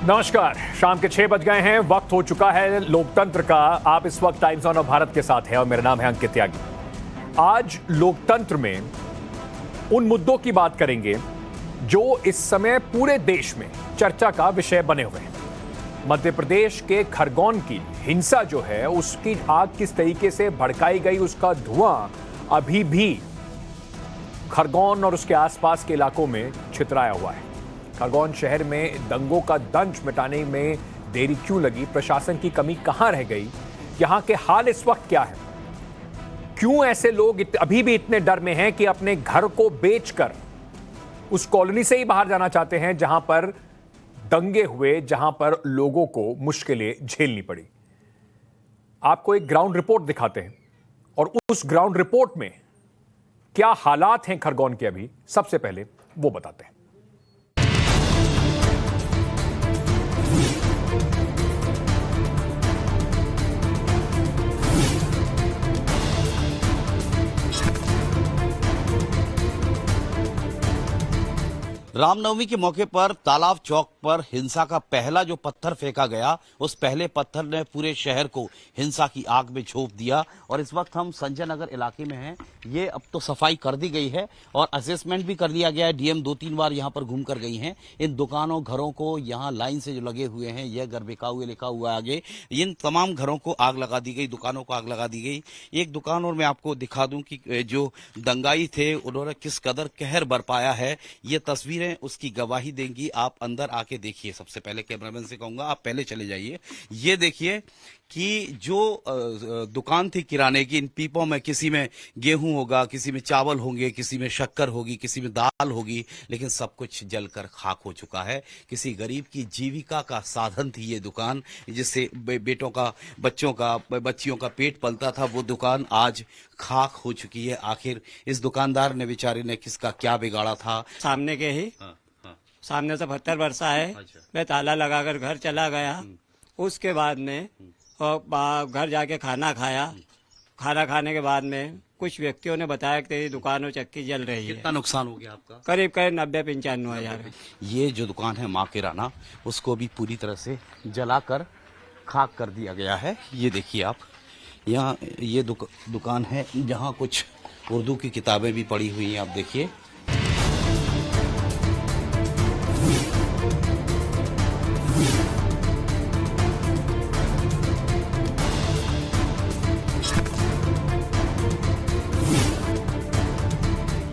नमस्कार, शाम के 6 बज गए हैं। वक्त हो चुका है लोकतंत्र का। आप इस वक्त टाइम्स ऑन भारत के साथ हैं और मेरा नाम है अंकित त्यागी। आज लोकतंत्र में उन मुद्दों की बात करेंगे जो इस समय पूरे देश में चर्चा का विषय बने हुए हैं। मध्य प्रदेश के खरगोन की हिंसा जो है, उसकी आग किस तरीके से भड़काई गई, उसका धुआं अभी भी खरगोन और उसके आसपास के इलाकों में छितराया हुआ है। खरगोन शहर में दंगों का दंश मिटाने में देरी क्यों लगी, प्रशासन की कमी कहां रह गई, यहां के हाल इस वक्त क्या है, क्यों ऐसे लोग अभी भी इतने डर में हैं कि अपने घर को बेचकर उस कॉलोनी से ही बाहर जाना चाहते हैं जहां पर दंगे हुए, जहां पर लोगों को मुश्किलें झेलनी पड़ी। आपको एक ग्राउंड रिपोर्ट दिखाते हैं और उस ग्राउंड रिपोर्ट में क्या हालात हैं खरगोन के अभी, सबसे पहले वो बताते हैं। रामनवमी के मौके पर तालाब चौक पर हिंसा का पहला जो पत्थर फेंका गया, उस पहले पत्थर ने पूरे शहर को हिंसा की आग में झोंक दिया। और इस वक्त हम संजय नगर इलाके में हैं। ये अब तो सफाई कर दी गई है और असेसमेंट भी कर लिया गया है। डीएम 2-3 बार यहाँ पर घूम कर गई हैं। इन दुकानों घरों को यहाँ लाइन से जो लगे हुए हैं, यह घर बिका हुए लिखा हुआ है आगे, इन तमाम घरों को आग लगा दी गई, दुकानों को आग लगा दी गई। एक दुकान और मैं आपको दिखा दूं कि जो दंगाई थे उन्होंने किस कदर कहर बरपाया है, ये तस्वीरें उसकी गवाही देंगी। आप अंदर आके देखिए। सबसे पहले कैमरामैन से कहूंगा आप पहले चले जाइए। ये देखिए कि जो दुकान थी किराने की, इन पीपों में किसी में गेहूं होगा, किसी में चावल होंगे, किसी में शक्कर होगी, किसी में दाल होगी, लेकिन सब कुछ जलकर खाक हो चुका है। किसी गरीब की जीविका का साधन थी ये दुकान, जिससे बेटों का, बच्चों का, बच्चियों का पेट पलता था, वो दुकान आज खाक हो चुकी है। आखिर इस दुकानदार ने, बेचारे ने, किसका क्या बिगाड़ा था? सामने के ही सामने से पत्थर बरसा है। मैं ताला लगाकर घर चला गया। उसके बाद में और घर जाके खाना खाया। खाना खाने के बाद में कुछ व्यक्तियों ने बताया कि तेरी दुकान और चक्की जल रही है। कितना नुकसान हो गया आपका? करीब 90-95 हजार। ये जो दुकान है माँ किराना, उसको भी पूरी तरह से जलाकर खाक कर दिया गया है। ये देखिए आप, यहाँ ये दुकान है जहाँ कुछ उर्दू की किताबें भी पड़ी हुई हैं। आप देखिए,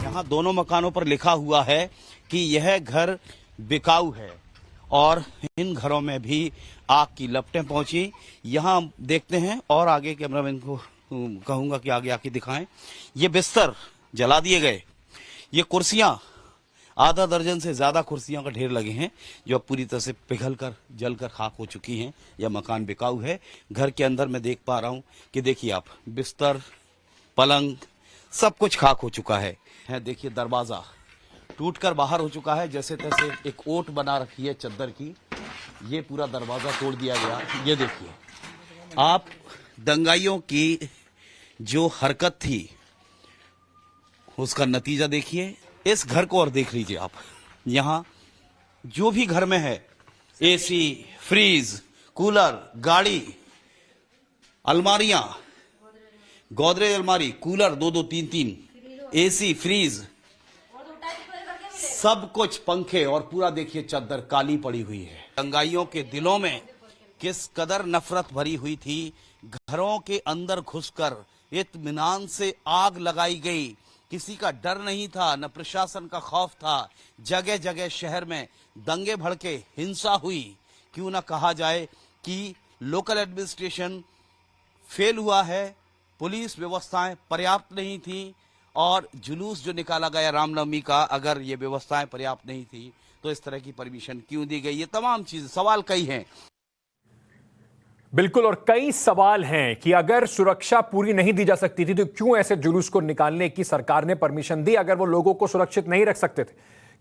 यहाँ दोनों मकानों पर लिखा हुआ है कि यह घर बिकाऊ है और इन घरों में भी आग की लपटें पहुंची। यहाँ देखते हैं और आगे कैमरामैन को कहूंगा कि आगे आके दिखाएं। ये बिस्तर जला दिए गए, ये कुर्सियां, आधा दर्जन से ज्यादा कुर्सियों का ढेर लगे हैं जो अब पूरी तरह से पिघल कर जलकर खाक हो चुकी हैं। यह मकान बिकाऊ है। घर के अंदर मैं देख पा रहा हूं कि देखिए आप, बिस्तर, पलंग, सब कुछ खाक हो चुका है। देखिए दरवाजा टूटकर बाहर हो चुका है, जैसे तैसे एक ओट बना रखी है चद्दर की, ये पूरा दरवाजा तोड़ दिया गया। ये देखिए आप, दंगाइयों की जो हरकत थी उसका नतीजा देखिए। इस घर को और देख लीजिए आप। यहाँ जो भी घर में है, एसी, फ्रीज, कूलर, गाड़ी, अलमारियां, गोदरेज अलमारी, कूलर 2-2, 3-3, एसी, फ्रीज, सब कुछ, पंखे, और पूरा देखिए चद्दर काली पड़ी हुई है। दंगाइयों के दिलों में किस कदर नफरत भरी हुई थी। घरों के अंदर घुसकर इत्मीनान से आग लगाई गई। किसी का डर नहीं था, न प्रशासन का खौफ था। जगह जगह शहर में दंगे भड़के, हिंसा हुई। क्यों ना कहा जाए कि लोकल एडमिनिस्ट्रेशन फेल हुआ है, पुलिस व्यवस्थाएं पर्याप्त नहीं थी, और जुलूस जो निकाला गया रामनवमी का, अगर ये व्यवस्थाएं पर्याप्त नहीं थी तो इस तरह की परमिशन क्यों दी गई? ये तमाम चीजें, सवाल कई हैं। बिल्कुल, और कई सवाल हैं कि अगर सुरक्षा पूरी नहीं दी जा सकती थी तो क्यों ऐसे जुलूस को निकालने की सरकार ने परमिशन दी, अगर वो लोगों को सुरक्षित नहीं रख सकते थे,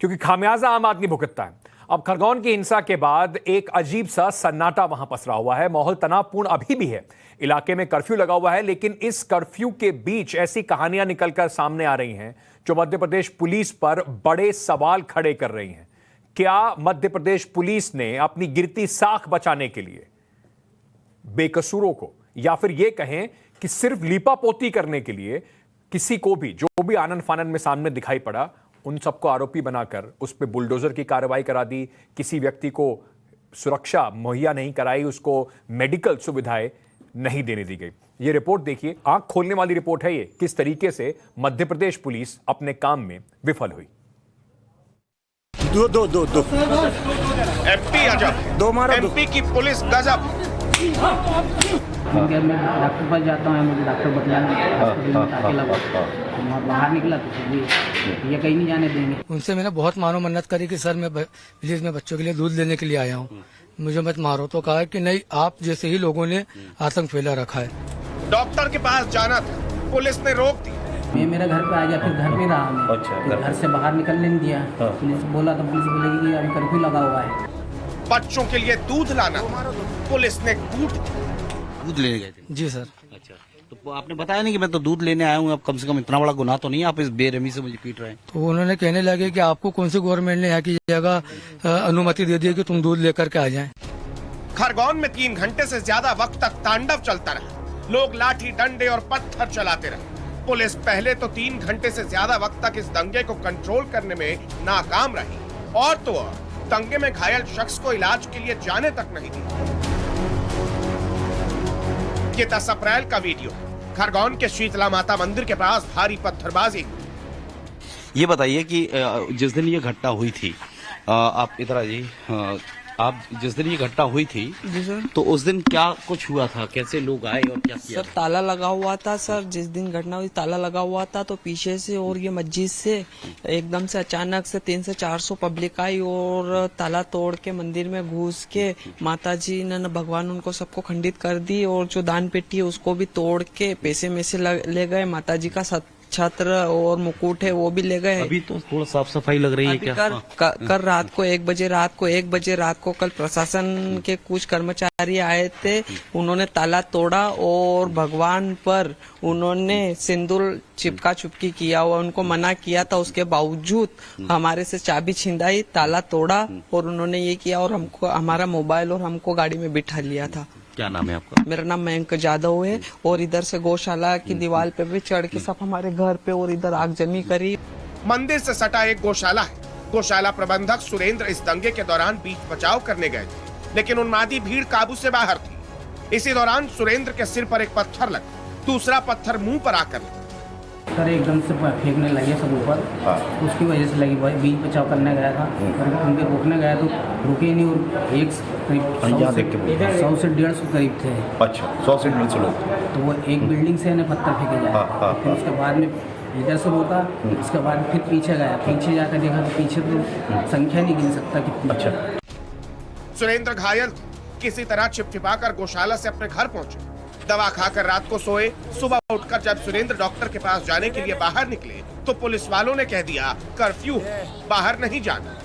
क्योंकि खामियाजा आम आदमी भुगतता है। अब खरगोन की हिंसा के बाद एक अजीब सा सन्नाटा वहां पसरा हुआ है। माहौल तनावपूर्ण अभी भी है। इलाके में कर्फ्यू लगा हुआ है, लेकिन इस कर्फ्यू के बीच ऐसी कहानियां निकलकर सामने आ रही हैं जो मध्य प्रदेश पुलिस पर बड़े सवाल खड़े कर रही हैं। क्या मध्य प्रदेश पुलिस ने अपनी गिरती साख बचाने के लिए बेकसूरों को, या फिर यह कहें कि सिर्फ लीपापोती करने के लिए किसी को भी, जो भी आनन फानन में सामने दिखाई पड़ा, उन सबको आरोपी बनाकर उस पर बुलडोजर की कार्रवाई करा दी, किसी व्यक्ति को सुरक्षा मुहैया नहीं कराई, उसको मेडिकल सुविधाएं नहीं देने दी गई। ये रिपोर्ट देखिए, आंख खोलने वाली रिपोर्ट है ये, किस तरीके से मध्य प्रदेश पुलिस अपने काम में विफल हुई। दो एमपी अजब, दो मारो, दो। एमपी की पुलिस गजब। मैं डॉक्टर पास जाता हूँ, मुझे डॉक्टर बतलाया बाहर निकला तो ये कहीं नहीं जाने देंगे। उनसे मैंने बहुत मानो मन्नत करी कि सर मैं प्लीज मैं बच्चों के लिए दूध लेने के लिए आया हूँ, मुझे मत मारो। तो कहा कि नहीं, आप जैसे ही लोगों ने आतंक फैला रखा है। डॉक्टर के पास जाना था, पुलिस ने रोक दी। मैं मेरे घर पे आ गया, फिर घर पे रहा मैं। अच्छा, घर से बाहर निकलने नहीं दिया। पुलिस बोला तो पुलिस बोलेगी कि अभी कर्फ्यू लगा हुआ है। बच्चों के लिए दूध लाना था, पुलिस ने कूट दूध लेने गए थे? जी सर। अच्छा, तो आपने बताया नहीं कि मैं तो दूध लेने आया हूँ, अब कम से कम इतना बड़ा गुनाह तो नहीं, आप इस बेरहमी से मुझे पीट रहे हैं। तो उन्होंने कहने लगे कि आपको कौन सी गवर्नमेंट ने यहाँ की जगह अनुमति दे दी है कि तुम दूध लेकर के आ जाएं। खरगोन में 3 घंटे से ज्यादा वक्त तक तांडव चलता रहा। लोग लाठी डंडे और पत्थर चलाते रहे। पुलिस पहले तो 3 घंटे से ज्यादा वक्त तक इस दंगे को कंट्रोल करने में नाकाम रही, और तो और दंगे में घायल शख्स को इलाज के लिए जाने तक नहीं दी। ये 10 अप्रैल का वीडियो, खरगोन के शीतला माता मंदिर के पास भारी पत्थरबाजी। ये बताइए कि जिस दिन ये घटना हुई थी, आप इधर आ जी, आप जिस दिन ये घटना हुई थी तो उस दिन क्या कुछ हुआ था, कैसे लोग आए और क्या किया? सर ताला लगा हुआ था सर, जिस दिन घटना हुई ताला लगा हुआ था, तो पीछे से और ये मस्जिद से एकदम से अचानक से 300 से 400 पब्लिक आई और ताला तोड़ के मंदिर में घुस के माता जी ने भगवान उनको सबको खंडित कर दी, और जो दान पेटी है उसको भी तोड़ के पैसे में से ले गए। माता जी का छत्र और मुकुट है वो भी ले गए। अभी तो थोड़ा साफ सफाई लग रही है क्या? कल रात को 1 बजे रात को कल प्रशासन के कुछ कर्मचारी आए थे, उन्होंने ताला तोड़ा और भगवान पर उन्होंने सिंदूर चिपका चुपकी किया हुआ, उनको मना किया था, उसके बावजूद हमारे से चाबी छिंदाई, ताला तोड़ा और उन्होंने ये किया और हमको हमारा मोबाइल और हमको गाड़ी में बिठा लिया था। क्या नाम है आपका? मेरा नाम मयंक जादव है, और इधर से गौशाला की दीवार पे भी चढ़ के सब हमारे घर पे और इधर आगजनी करी। मंदिर से सटा एक गौशाला है। गौशाला प्रबंधक सुरेंद्र इस दंगे के दौरान बीच बचाव करने गए थे, लेकिन उन्मादी भीड़ काबू से बाहर थी। इसी दौरान सुरेंद्र के सिर पर एक पत्थर लगा, दूसरा पत्थर मुंह पर आकर लगा। सर एकदम से फेंकने लगे सब ऊपर, उसकी वजह से लगी। भाई बीच बचाव करने गया था, उनके रोकने गया तो रुके नहीं, और एक करीब 100 से 150 करीब थे। अच्छा, 100 से 150 लोग। तो वो एक बिल्डिंग से ने पत्थर फेंके जाए, फिर उसके बाद में इधर से रोका, उसके बाद फिर पीछे गया, पीछे जाकर देखा तो पीछे तो संख्या नहीं गिन सकता कितनी। अच्छा। सुरेंद्र घायल किसी तरह छिपछिपाकर गौशाला से अपने घर पहुंचे। दवा खाकर रात को सोए। सुबह उठकर जब सुरेंद्र डॉक्टर के पास जाने के लिए बाहर निकले तो पुलिस वालों ने कह दिया कर्फ्यू है, बाहर नहीं जाना।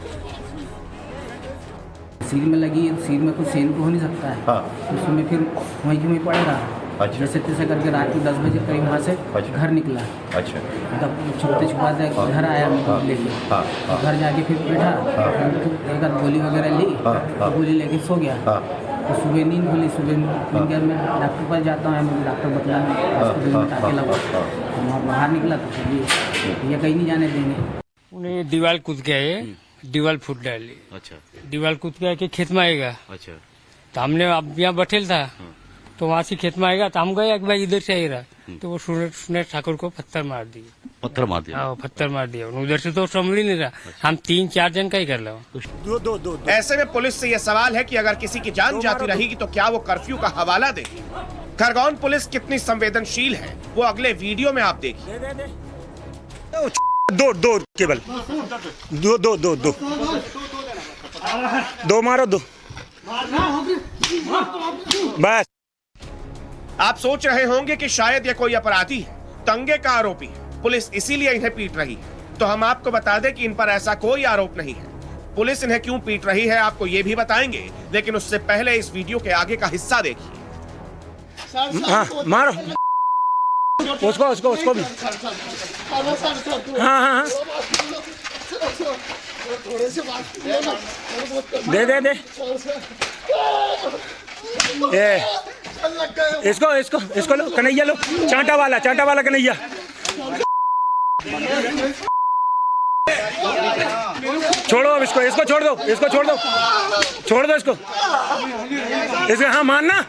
सिर में लगी है, सिर में कुछ सहन तो हो नहीं सकता है। उसमें फिर वहीं की वहीं पड़ेगा। अच्छा। जैसे तैसे करके रात को 10 बजे करीब वहाँ से घर निकला। अच्छा। मतलब छुपते छुपाते घर आया मैं लेके। घर जाके फिर बैठा, एक आध गोली वगैरह ली, गोली लेके सो गया। तो सुबह नींद खुली, सुबह मैं डॉक्टर पास जाता हूँ, मुझे डॉक्टर बतलाया वहाँ बाहर निकला तो ये कहीं नहीं जाने देंगे। उन्हें दीवार कूद के आए, दीवार फूट डाली। अच्छा, दीवार कूद के आके खेत में आएगा। अच्छा, तो हमने अब यहाँ बैठेल था, तो वहाँ से खेत में आएगा तो हम गए भाई इधर से आएगा, तो वो सुरेश ठाकुर को पत्थर मार दिए। पत्थर मार दिया? हाँ, पत्थर मार दिया। उधर से तो संभल ही नहीं रहा, हम 3-4 जन का ही कर लो। दो। ऐसे में पुलिस से यह सवाल है कि अगर किसी की जान जाती रहेगी तो क्या वो कर्फ्यू का हवाला देगी? खरगोन पुलिस कितनी संवेदनशील है वो अगले वीडियो में आप देखिए। दो केवल दो मारो, दो बस। आप सोच रहे होंगे कि शायद यह कोई अपराधी है, दंगे का आरोपी है, पुलिस इसीलिए इन्हें पीट रही है। तो हम आपको बता दें कि इन पर ऐसा कोई आरोप नहीं है। पुलिस इन्हें क्यों पीट रही है आपको ये भी बताएंगे, लेकिन उससे पहले इस वीडियो के आगे का हिस्सा देखिए। हाँ, मारो उसको भी। हाँ। दे दे दे ये इसको इसको इसको लो, कन्हैया लो, चांटा वाला कन्हैया। छोड़ो अब इसको, इसको छोड़ दो, इसको छोड़ दो इसको। हाँ मानना।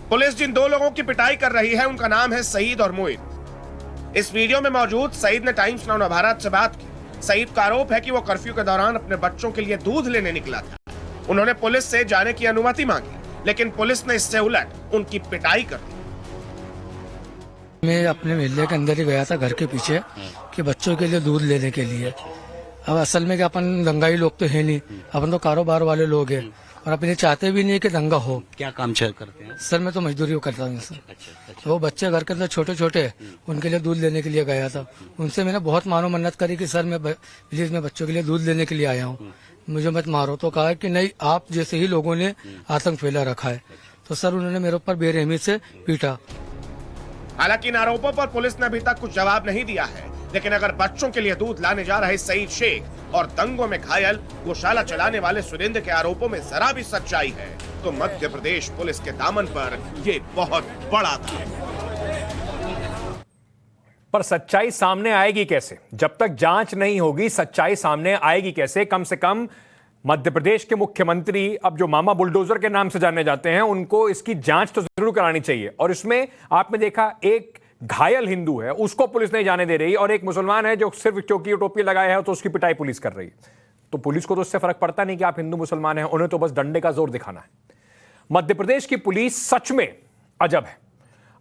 पुलिस जिन दो लोगों की पिटाई कर रही है उनका नाम है सईद और मोइन। इस वीडियो में मौजूद सईद ने टाइम्स नाउ भारत से बात की। सईद का आरोप है कि वो कर्फ्यू के दौरान अपने बच्चों के लिए दूध लेने निकला था। उन्होंने पुलिस से जाने की अनुमति मांगी, लेकिन पुलिस ने इससे उलट उनकी पिटाई कर दी। मैं अपने मेले के अंदर ही गया था घर के पीछे कि बच्चों के लिए दूध लेने के लिए। अब असल में क्या अपन दंगाई लोग तो है नहीं, अपन तो कारोबार वाले लोग हैं और अपन ये चाहते भी नहीं कि दंगा हो। क्या काम करते हैं सर? मैं तो मजदूरी करता हूँ सर। तो वो बच्चे घर के अंदर छोटे छोटे, उनके लिए दूध लेने के लिए गया था। उनसे मैंने बहुत मानो मन्नत करी कि सर मैं प्लीज मैं बच्चों के लिए दूध लेने के लिए आया हूँ, मुझे मत मारो। तो कहा कि नहीं, आप जैसे ही लोगों ने आतंक फैला रखा है। तो सर उन्होंने मेरे ऊपर बेरहमी से पीटा। हालांकि इन आरोपों पर पुलिस ने अभी तक कुछ जवाब नहीं दिया है, लेकिन अगर बच्चों के लिए दूध लाने जा रहे सईद शेख और दंगों में घायल गौशाला चलाने वाले सुरेंद्र के आरोपों में जरा भी सच्चाई है तो मध्य प्रदेश पुलिस के दामन पर ये बहुत बड़ा था। पर सच्चाई सामने आएगी कैसे? जब तक जांच नहीं होगी सच्चाई सामने आएगी कैसे? कम से कम मध्य प्रदेश के मुख्यमंत्री, अब जो मामा बुलडोजर के नाम से जाने जाते हैं, उनको इसकी जांच तो जरूर करानी चाहिए। और इसमें आपने देखा, एक घायल हिंदू है, उसको पुलिस नहीं जाने दे रही, और एक मुसलमान है जो सिर्फ चौकी टोपी लगाया है तो उसकी पिटाई पुलिस कर रही है। तो पुलिस को तो उससे फर्क पड़ता नहीं कि आप हिंदू मुसलमान हैं, उन्हें तो बस डंडे का जोर दिखाना है। मध्य प्रदेश की पुलिस सच में अजब है।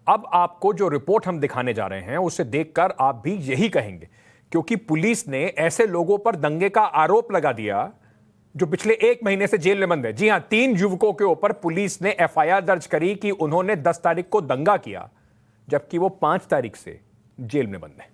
अब आपको जो रिपोर्ट हम दिखाने जा रहे हैं उसे देखकर आप भी यही कहेंगे, क्योंकि पुलिस ने ऐसे लोगों पर दंगे का आरोप लगा दिया जो पिछले 1 महीने से जेल में बंद है। जी हां, 3 युवकों के ऊपर पुलिस ने एफआईआर दर्ज करी कि उन्होंने 10 तारीख को दंगा किया, जबकि वो 5 तारीख से जेल में बंद है।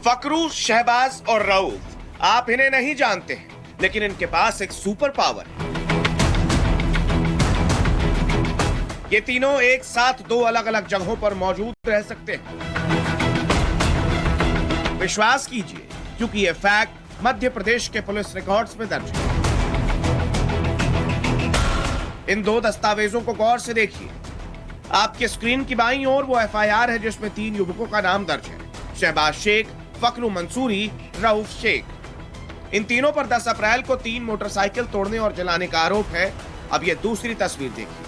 फकरू, शहबाज और रऊफ, आप इन्हें नहीं जानते हैं, लेकिन इनके पास एक सुपर पावर है। ये तीनों एक साथ 2 अलग अलग जगहों पर मौजूद रह सकते हैं। विश्वास कीजिए, क्योंकि ये फैक्ट मध्य प्रदेश के पुलिस रिकॉर्ड्स में दर्ज है। इन 2 दस्तावेजों को गौर से देखिए। आपके स्क्रीन की बाईं ओर वो एफआईआर है जिसमें 3 युवकों का नाम दर्ज है: शहबाज शेख, फकरू मंसूरी, रऊफ शेख। इन तीनों पर 10 अप्रैल को 3 मोटरसाइकिल तोड़ने और जलाने का आरोप है। अब ये दूसरी तस्वीर देखिए,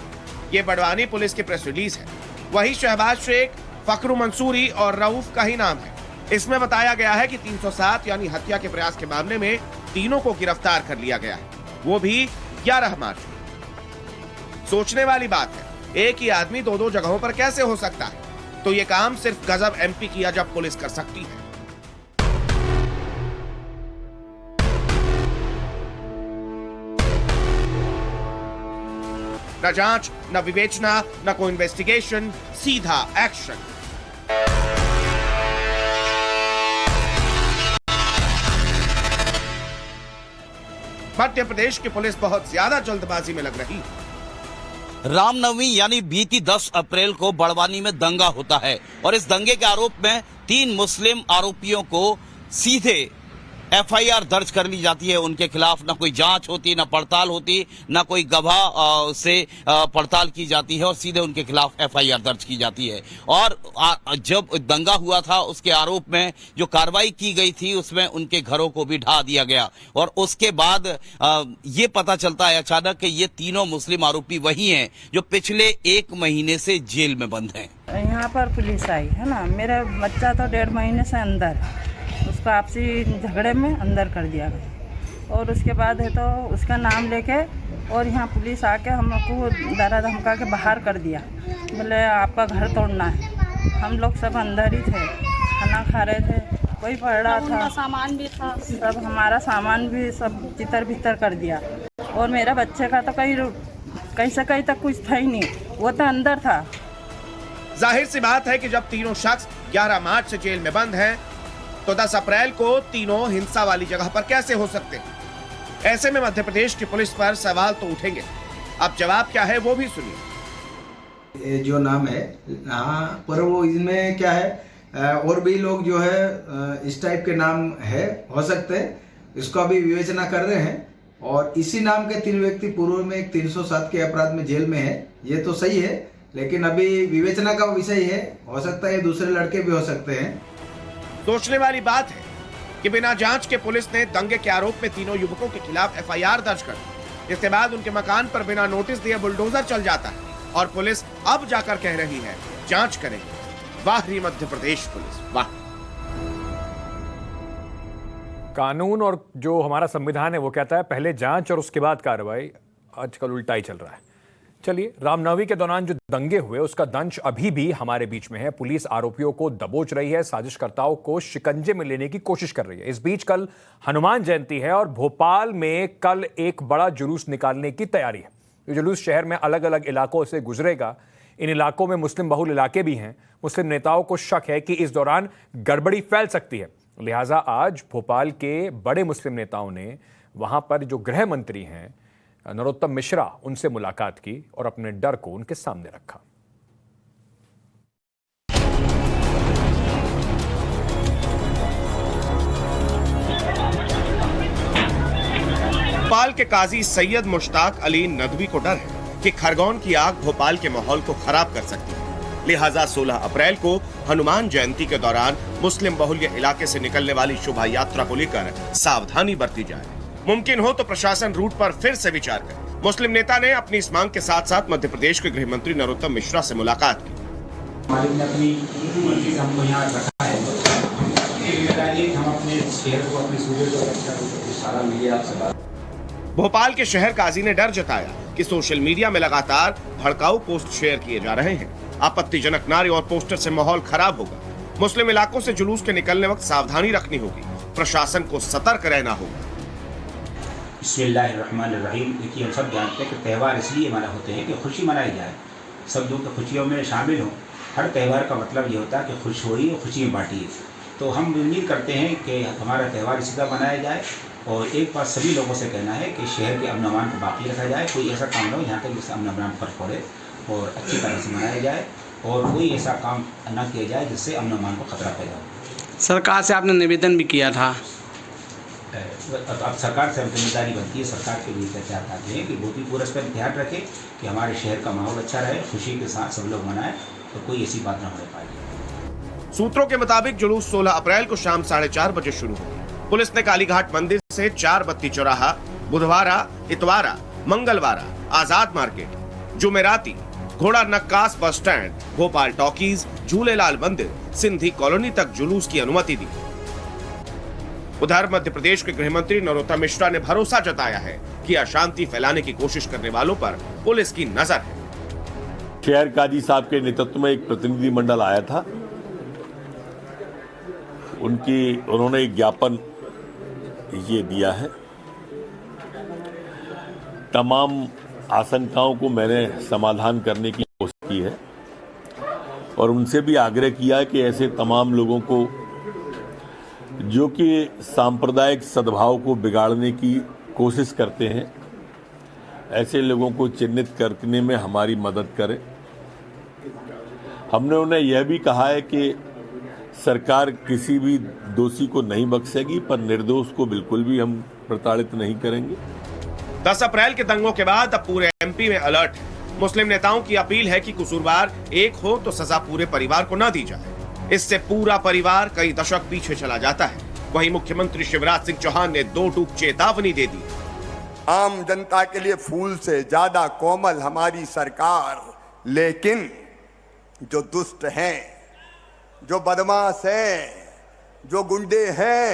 ये बड़वानी पुलिस की प्रेस रिलीज है। वही शहबाज शेख, फकरू मंसूरी और रऊफ का ही नाम है। इसमें बताया गया है कि 307 यानी हत्या के प्रयास के मामले में तीनों को गिरफ्तार कर लिया गया है, वो भी 11 मार्च को। सोचने वाली बात है, एक ही आदमी 2 जगहों पर कैसे हो सकता है? तो ये काम सिर्फ गजब एमपी की अजब पुलिस कर सकती है। न जांच, न विवेचना, न कोई इन्वेस्टिगेशन, सीधा एक्शन। मध्य प्रदेश की पुलिस बहुत ज्यादा जल्दबाजी में लग रही है। रामनवमी यानी बीती 10 अप्रैल को बड़वानी में दंगा होता है और इस दंगे के आरोप में 3 मुस्लिम आरोपियों को सीधे एफआईआर दर्ज कर ली जाती है। उनके खिलाफ न कोई जांच होती, न पड़ताल होती, न कोई गवाह से पड़ताल की जाती है और सीधे उनके खिलाफ एफआईआर दर्ज की जाती है। और जब दंगा हुआ था उसके आरोप में जो कार्रवाई की गई थी उसमें उनके घरों को भी ढा दिया गया और उसके बाद ये पता चलता है अचानक कि ये तीनों मुस्लिम आरोपी वही हैं जो पिछले 1 महीने से जेल में बंद हैं। यहाँ पर पुलिस आई है ना, मेरा बच्चा तो 1.5 महीने से अंदर, उसको आपसी झगड़े में अंदर कर दिया गया और उसके बाद है तो उसका नाम लेके और यहाँ पुलिस आके हमको डरा धमका के बाहर कर दिया। बोले आपका घर तोड़ना है। हम लोग सब अंदर ही थे, खाना खा रहे थे, कोई पढ़ रहा था, सामान भी था, सब हमारा सामान भी सब तितर बितर कर दिया। और मेरा बच्चे का तो कहीं से कहीं तक कुछ था ही नहीं, वो तो अंदर था। जाहिर सी बात है कि जब तीनों शख्स 11 मार्च से जेल में बंद हैं, तो 10 अप्रैल को तीनों हिंसा वाली जगह पर कैसे हो सकते हैं? ऐसे में मध्य प्रदेश की पुलिस पर सवाल तो उठेंगे। अब जवाब क्या है वो भी सुनिए। जो नाम है हाँ, पर वो इसमें क्या है, और भी लोग जो है इस टाइप के नाम है हो सकते हैं, इसको अभी विवेचना कर रहे हैं। और इसी नाम के 3 व्यक्ति पूर्व में एक 307 के अपराध में जेल में है, ये तो सही है, लेकिन अभी विवेचना का विषय है, हो सकता है दूसरे लड़के भी हो सकते हैं। सोचने वाली बात है कि बिना जांच के पुलिस ने दंगे के आरोप में तीनों युवकों के खिलाफ FIR दर्ज कर दी। इसके बाद उनके मकान पर बिना नोटिस दिए बुलडोजर चल जाता है और पुलिस अब जाकर कह रही है जांच करेगी। वाह री मध्य प्रदेश पुलिस, वाह। कानून और जो हमारा संविधान है वो कहता है पहले जांच और उसके बाद कार्रवाई। आजकल उल्टा ही चल रहा है। चलिए, रामनवमी के दौरान जो दंगे हुए उसका दंश अभी भी हमारे बीच में है। पुलिस आरोपियों को दबोच रही है, साजिशकर्ताओं को शिकंजे में लेने की कोशिश कर रही है। इस बीच कल हनुमान जयंती है और भोपाल में कल एक बड़ा जुलूस निकालने की तैयारी है। ये जुलूस शहर में अलग अलग इलाकों से गुजरेगा। इन इलाकों में मुस्लिम बहुल इलाके भी हैं। मुस्लिम नेताओं को शक है कि इस दौरान गड़बड़ी फैल सकती है, लिहाजा आज भोपाल के बड़े मुस्लिम नेताओं ने वहां पर जो गृह मंत्री हैं नरोत्तम मिश्रा, उनसे मुलाकात की और अपने डर को उनके सामने रखा। भोपाल के काजी सैयद मुश्ताक अली नदवी को डर है कि खरगोन की आग भोपाल के माहौल को खराब कर सकती है। लिहाजा 16 अप्रैल को हनुमान जयंती के दौरान मुस्लिम बहुल्य इलाके से निकलने वाली शोभा यात्रा को लेकर सावधानी बरती जाए। मुमकिन हो तो प्रशासन रूट पर फिर से विचार करे। मुस्लिम नेता ने अपनी इस मांग के साथ साथ मध्य प्रदेश के गृह मंत्री नरोत्तम मिश्रा से मुलाकात की। मालिक ने अपनी मर्जी से हमको यहाँ रखा है, हम अपने शहर को, अपने सूबे को सारा मीडिया आपसे। भोपाल के शहर काजी ने डर जताया कि सोशल मीडिया में लगातार भड़काऊ पोस्ट शेयर किए जा रहे हैं। आपत्तिजनक नारे और पोस्टर से माहौल खराब होगा। मुस्लिम इलाकों से जुलूस के निकलने वक्त सावधानी रखनी होगी। प्रशासन को सतर्क रहना होगा। बिस्मिल्लाहिर्रहमानिर्रहीम। देखिए, हम सब जानते हैं कि त्यौहार इसलिए मना होते हैं कि खुशी मनाई जाए, सब लोग खुशियों में शामिल हों। हर त्यौहार का मतलब ये होता है कि खुश होइए, खुशियाँ बांटिए। तो हम उम्मीद करते हैं कि हमारा त्यौहार इसी तरह मनाया जाए। और एक बात सभी लोगों से कहना है कि शहर के अमन अमान को बाकी रखा जाए। कोई ऐसा काम ना हो यहाँ तक जिससे अमन अमान फर्क पड़े और अच्छी तरह से मनाया जाए, और कोई ऐसा काम ना किया जाए जिससे अमन अमान को खतरा पैदा हो। सरकार से आपने निवेदन भी किया था। अब सरकार से जिम्मेदारी बनती है, सरकार के लिए चाहते हैं कि वो भी पूरा इस पर ध्यान रखें कि हमारे शहर का माहौल अच्छा रहे, खुशी के साथ सब लोग मनाएं, तो कोई ऐसी बात ना हो पाएगी। सूत्रों के मुताबिक जुलूस 16 अप्रैल को शाम 4:30 बजे शुरू होगा। पुलिस ने कालीघाट मंदिर से 4 बत्ती चौराहा, बुधवारा, इतवारा, मंगलवारा, आजाद मार्केट, जुमेराती, घोड़ा Nakkas bus stand, Bhopal talkies, Jhulelal मंदिर, सिंधी कॉलोनी तक जुलूस की अनुमति दी। उधर मध्य प्रदेश के गृह मंत्री नरोत्तम मिश्रा ने भरोसा जताया है कि अशांति फैलाने की कोशिश करने वालों पर पुलिस की नजर है। शहर काजी साहब के नेतृत्व में एक प्रतिनिधि मंडल आया था। उन्होंने एक ज्ञापन ये दिया है। तमाम आशंकाओं को मैंने समाधान करने की कोशिश की है और उनसे भी आग्रह किया कि ऐसे तमाम लोगों को जो कि सांप्रदायिक सद्भाव को बिगाड़ने की कोशिश करते हैं, ऐसे लोगों को चिन्हित करने में हमारी मदद करें। हमने उन्हें यह भी कहा है कि सरकार किसी भी दोषी को नहीं बख्शेगी, पर निर्दोष को बिल्कुल भी हम प्रताड़ित नहीं करेंगे। 10 अप्रैल के दंगों के बाद अब पूरे MP में अलर्ट है। मुस्लिम नेताओं की अपील है कि कसूरवार एक हो तो सजा पूरे परिवार को न दी जाए। इससे पूरा परिवार कई दशक पीछे चला जाता है। वहीं मुख्यमंत्री शिवराज सिंह चौहान ने 2 टूक चेतावनी दे दी। आम जनता के लिए फूल से ज्यादा कोमल हमारी सरकार, लेकिन जो दुष्ट हैं, जो बदमाश हैं, जो गुंडे हैं,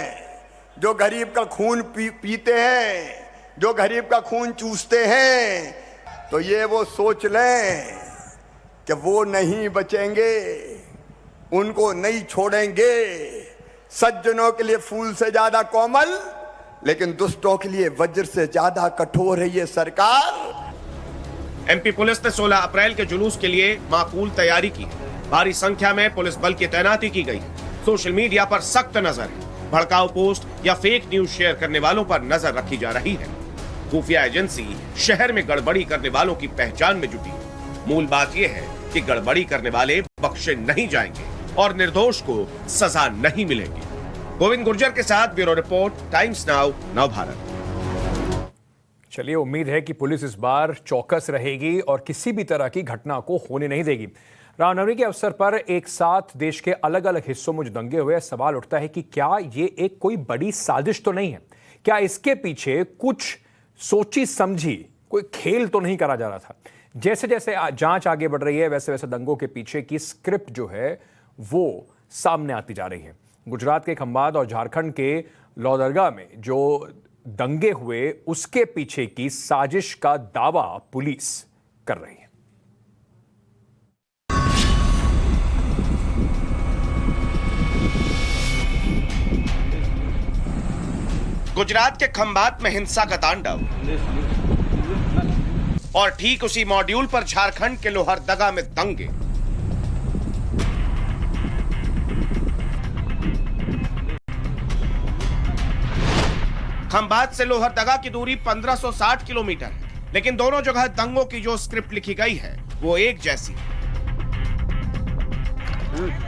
जो गरीब का खून पीते हैं, जो गरीब का खून चूसते हैं, तो ये वो सोच लें कि वो नहीं बचेंगे, उनको नहीं छोड़ेंगे। सज्जनों के लिए फूल से ज्यादा कोमल, लेकिन दुष्टों के लिए वज्र से ज्यादा कठोर है ये सरकार। MP पुलिस ने 16 अप्रैल के जुलूस के लिए माकूल तैयारी की। भारी संख्या में पुलिस बल की तैनाती की गई। सोशल मीडिया पर सख्त नजर है। भड़काऊ पोस्ट या फेक न्यूज शेयर करने वालों पर नजर रखी जा रही है। खुफिया एजेंसी शहर में गड़बड़ी करने वालों की पहचान में जुटी है। मूल बात यह है कि गड़बड़ी करने वाले बख्शे नहीं जाएंगे और निर्दोष को सजा नहीं मिलेगी। गोविंद गुर्जर के साथ ब्यूरो रिपोर्ट, टाइम्स नाउ, नव भारत। चलिए, उम्मीद है कि पुलिस इस बार चौकस रहेगी और किसी भी तरह की घटना को होने नहीं देगी। रामनवमी के अवसर पर एक साथ देश के अलग अलग हिस्सों में जो दंगे हुए, सवाल उठता है कि क्या ये एक कोई बड़ी साजिश तो नहीं है? क्या इसके पीछे कुछ सोची समझी कोई खेल तो नहीं करा जा रहा था? जैसे जैसे जांच आगे बढ़ रही है, वैसे वैसे दंगों के पीछे की स्क्रिप्ट जो है वो सामने आती जा रही है। गुजरात के खंभात और झारखंड के लोहरदगा में जो दंगे हुए, उसके पीछे की साजिश का दावा पुलिस कर रही है। गुजरात के खंभात में हिंसा का तांडव और ठीक उसी मॉड्यूल पर झारखंड के लोहरदगा में दंगे। खंभात से लोहरदगा की दूरी 1560 किलोमीटर है, लेकिन दोनों जगह दंगों की जो स्क्रिप्ट लिखी गई है वो एक जैसी है।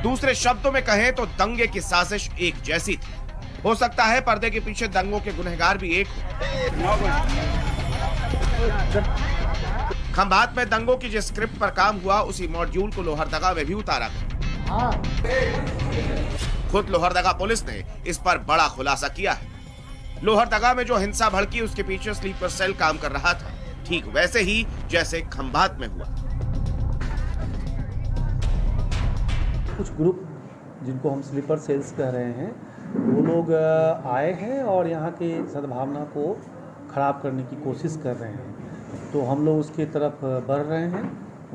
दूसरे शब्दों में कहें तो दंगे की साजिश एक जैसी थी। हो सकता है पर्दे के पीछे दंगों के गुनहगार भी एक हो। खंभात में दंगों की जिस स्क्रिप्ट पर काम हुआ, उसी मॉड्यूल को लोहरदगा में भी उतारा गया। खुद लोहरदगा पुलिस ने इस पर बड़ा खुलासा किया है। लोहरदगा में जो हिंसा भड़की, उसके पीछे स्लीपर सेल काम कर रहा था, ठीक वैसे ही जैसे खंभात में हुआ। कुछ ग्रुप जिनको हम स्लीपर सेल्स कह रहे हैं, वो लोग आए हैं और यहाँ की सद्भावना को खराब करने की कोशिश कर रहे हैं। तो हम लोग उसकी तरफ बढ़ रहे हैं।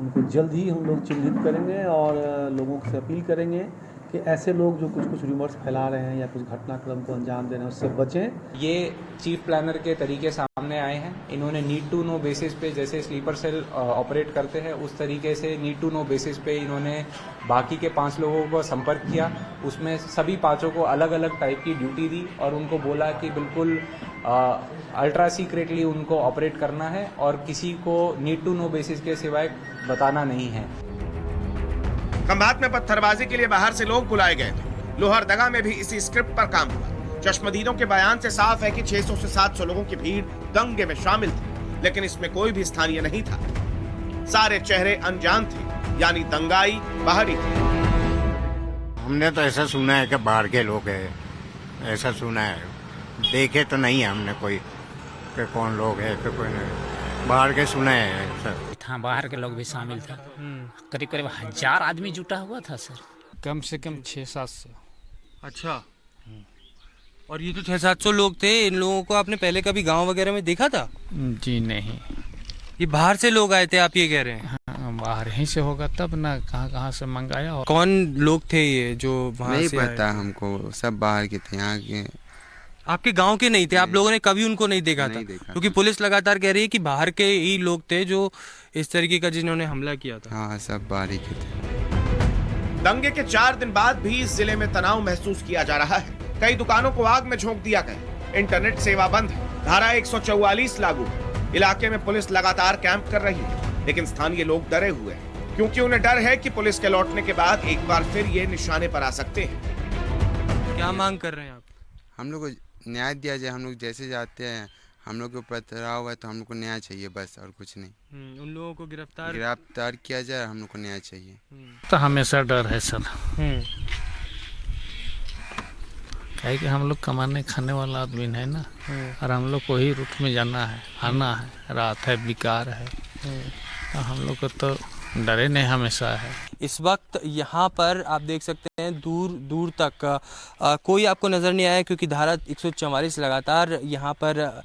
उनको जल्द ही हम लोग चिन्हित करेंगे और लोगों से अपील करेंगे कि ऐसे लोग जो कुछ कुछ रूमर्स फैला रहे हैं या कुछ घटनाक्रम को अंजाम दे रहे हैं, उससे बचें। ये चीफ प्लानर के तरीके सामने आए हैं। इन्होंने नीड टू नो बेसिस पे, जैसे स्लीपर सेल ऑपरेट करते हैं उस तरीके से नीड टू नो बेसिस पे इन्होंने बाकी के 5 लोगों को संपर्क किया। उसमें सभी 5 को अलग अलग टाइप की ड्यूटी दी और उनको बोला कि बिल्कुल अल्ट्रा सीक्रेटली उनको ऑपरेट करना है और किसी को नीड टू नो बेसिस के सिवाय बताना नहीं है। खंभात में पत्थरबाजी के लिए बाहर से लोग बुलाए गए थे। लोहरदगा में भी इसी स्क्रिप्ट पर काम हुआ। चश्मदीदों के बयान से साफ है कि 600 से 700 लोगों की भीड़ दंगे में शामिल थी, लेकिन इसमें कोई भी स्थानीय नहीं था। सारे चेहरे अनजान थे, यानी दंगाई बाहरी थे। हमने तो ऐसा सुना है कि बाहर के लोग हैं, ऐसा सुना है। देखे तो नहीं है हमने कोई कि कौन लोग है कि कोई नहीं, बाहर के सुना है सर। हाँ, बाहर के लोग भी शामिल था। करीब करीब 1000 आदमी जुटा हुआ था सर। कम से कम 600-700। अच्छा, और ये जो 600-700 लोग थे, इन लोगों को आपने पहले कभी गांव वगैरह में देखा था? जी नहीं। ये बाहर से लोग आए थे, आप ये कह रहे हैं? हाँ, बाहर ही से होगा तब ना, कहाँ से मंगाया। और कौन लोग थे ये जो वहाँ नहीं से पता हमको, सब बाहर के थे, यहाँ के। आपके गांव के नहीं थे? आप लोगों ने कभी उनको नहीं देखा था? क्योंकि पुलिस लगातार कह रही है कि बाहर के ही लोग थे जो इस तरीके का जिन्होंने हमला किया था। हाँ, सब बाहर के थे। दंगे के 4 दिन बाद भी जिले में तनाव महसूस किया जा रहा है। कई दुकानों को आग में झोंक दिया गया। इंटरनेट सेवा बंद है। धारा 144 लागू है। इलाके में पुलिस लगातार कैंप कर रही है, लेकिन स्थानीय लोग डरे हुए हैं, क्योंकि उन्हें डर है कि पुलिस के लौटने के बाद एक बार फिर ये निशाने पर आ सकते हैं। क्या मांग कर रहे हैं आप? हम लोग को न्याय दिया जाए। हम लोग जैसे जाते हैं, हम लोग के ऊपर पथराव है तो हम लोग को न्याय चाहिए, बस, और कुछ नहीं। उन लोगों को गिरफ्तार किया जाए, हम लोग को न्याय चाहिए। तो हमेशा डर है सर। क्या कि हम लोग कमाने खाने वाला आदमी है ना, और हम लोग को ही रूट में जाना है, आना है, रात है, बिकार है, तो हम लोग को तो डरे नहीं हमेशा है। इस वक्त यहाँ पर आप देख सकते हैं दूर दूर तक कोई आपको नज़र नहीं आया, क्योंकि धारा 144 लगातार यहाँ पर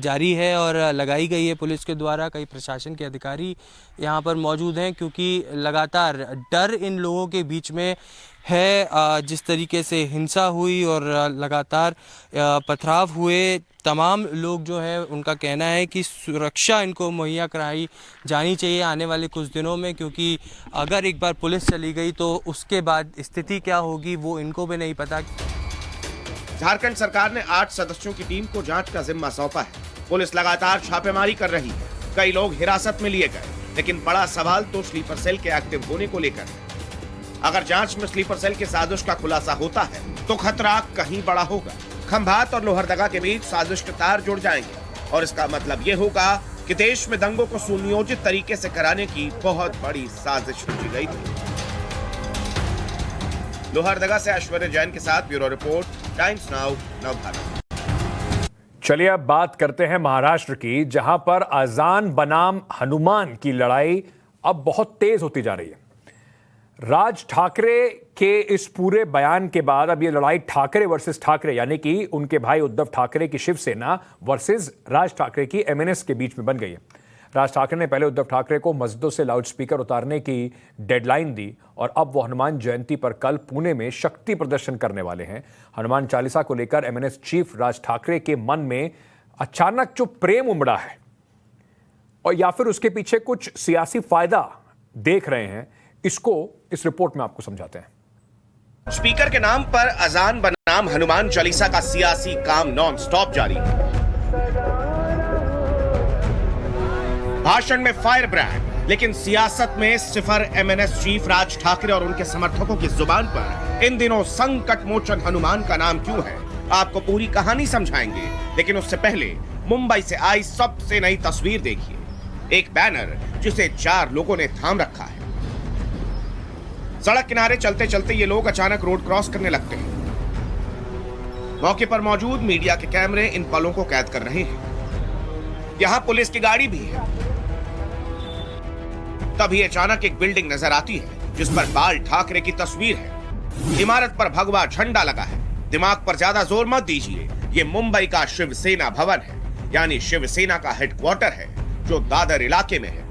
जारी है और लगाई गई है पुलिस के द्वारा। कई प्रशासन के अधिकारी यहाँ पर मौजूद हैं, क्योंकि लगातार डर इन लोगों के बीच में है। जिस तरीके से हिंसा हुई और लगातार पथराव हुए, तमाम लोग जो है उनका कहना है कि सुरक्षा इनको मुहैया कराई जानी चाहिए आने वाले कुछ दिनों में, क्योंकि अगर एक बार पुलिस चली गई तो उसके बाद स्थिति क्या होगी वो इनको भी नहीं पता। झारखंड सरकार ने 8 सदस्यों की टीम को जांच का जिम्मा सौंपा है। पुलिस लगातार छापेमारी कर रही है। कई लोग हिरासत में लिए गए, लेकिन बड़ा सवाल तो स्लीपर सेल के एक्टिव होने को लेकर है। अगर जांच में स्लीपर सेल की साजिश का खुलासा होता है तो खतरा कहीं बड़ा होगा। खंभात और लोहरदगा के बीच साजिश के तार जुड़ जाएंगे और इसका मतलब ये होगा कि देश में दंगों को सुनियोजित तरीके से कराने की बहुत बड़ी साजिश रची गई थी। लोहरदगा से ऐश्वर्य जैन के साथ bureau report, times now, Navbharat. चलिए अब बात करते हैं महाराष्ट्र की, जहां पर अजान बनाम हनुमान की लड़ाई अब बहुत तेज होती जा रही है। राज ठाकरे के इस पूरे बयान के बाद अब ये लड़ाई ठाकरे वर्सेस ठाकरे, यानी कि उनके भाई उद्धव ठाकरे की शिवसेना वर्सेस राज ठाकरे की एमएनएस के बीच में बन गई है। राज ठाकरे ने पहले उद्धव ठाकरे को मस्जिदों से लाउडस्पीकर उतारने की डेडलाइन दी और अब वो हनुमान जयंती पर कल पुणे में शक्ति प्रदर्शन करने वाले हैं। हनुमान चालीसा को लेकर एमएनएस चीफ राज ठाकरे के मन में अचानक जो प्रेम उमड़ा है और या फिर उसके पीछे कुछ सियासी फायदा देख रहे हैं, इसको इस रिपोर्ट में आपको समझाते हैं। स्पीकर के नाम पर अजान बनाम हनुमान चालीसा का सियासी काम नॉन स्टॉप जारी है। भाषण में फायर ब्रांड, लेकिन सियासत में सिफर। एमएनएस चीफ राज ठाकरे और उनके समर्थकों की जुबान पर इन दिनों संकट मोचन हनुमान का नाम क्यों है, आपको पूरी कहानी समझाएंगे। लेकिन उससे पहले मुंबई से आई सबसे नई तस्वीर देखिए। एक बैनर जिसे 4 लोगों ने थाम रखा है। सड़क किनारे चलते चलते ये लोग अचानक रोड क्रॉस करने लगते हैं। मौके पर मौजूद मीडिया के कैमरे इन पलों को कैद कर रहे हैं। यहां पुलिस की गाड़ी भी है। तभी अचानक एक बिल्डिंग नजर आती है जिस पर बाल ठाकरे की तस्वीर है। इमारत पर भगवा झंडा लगा है। दिमाग पर ज्यादा जोर मत दीजिए, ये मुंबई का शिवसेना भवन है, यानी शिवसेना का हेडक्वार्टर है जो दादर इलाके में है।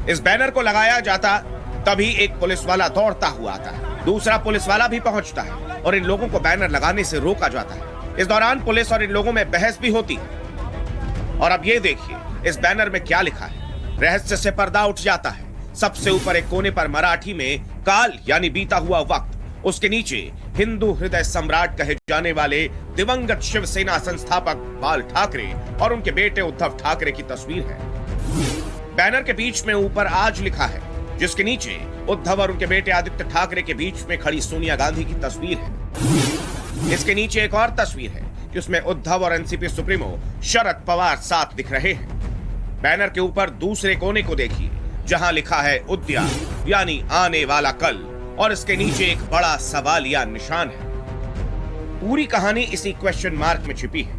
इस बैनर को लगाया जाता तभी एक पुलिस वाला दौड़ता हुआ आता है। दूसरा पुलिस वाला भी पहुंचता है और इन लोगों को बैनर लगाने से रोका जाता है। इस दौरान पुलिस और इन लोगों में बहस भी होती है। और अब ये देखिए इस बैनर में क्या लिखा है। रहस्य से पर्दा उठ जाता है। सबसे ऊपर एक कोने पर मराठी में काल यानी बीता हुआ वक्त, उसके नीचे हिंदू हृदय सम्राट कहे जाने वाले दिवंगत शिवसेना संस्थापक बाल ठाकरे और उनके बेटे उद्धव ठाकरे की तस्वीर है। बैनर के बीच में ऊपर आज लिखा है, जिसके नीचे उद्धव और उनके बेटे आदित्य ठाकरे के बीच में खड़ी सोनिया गांधी की तस्वीर है। इसके नीचे एक और तस्वीर है जिसमें उद्धव और एनसीपी सुप्रीमो शरद पवार साथ दिख रहे हैं। बैनर के ऊपर दूसरे कोने को देखिए जहां लिखा है उद्यान यानी आने वाला कल, और इसके नीचे एक बड़ा सवालिया निशान है। पूरी कहानी इसी क्वेश्चन मार्क में छिपी है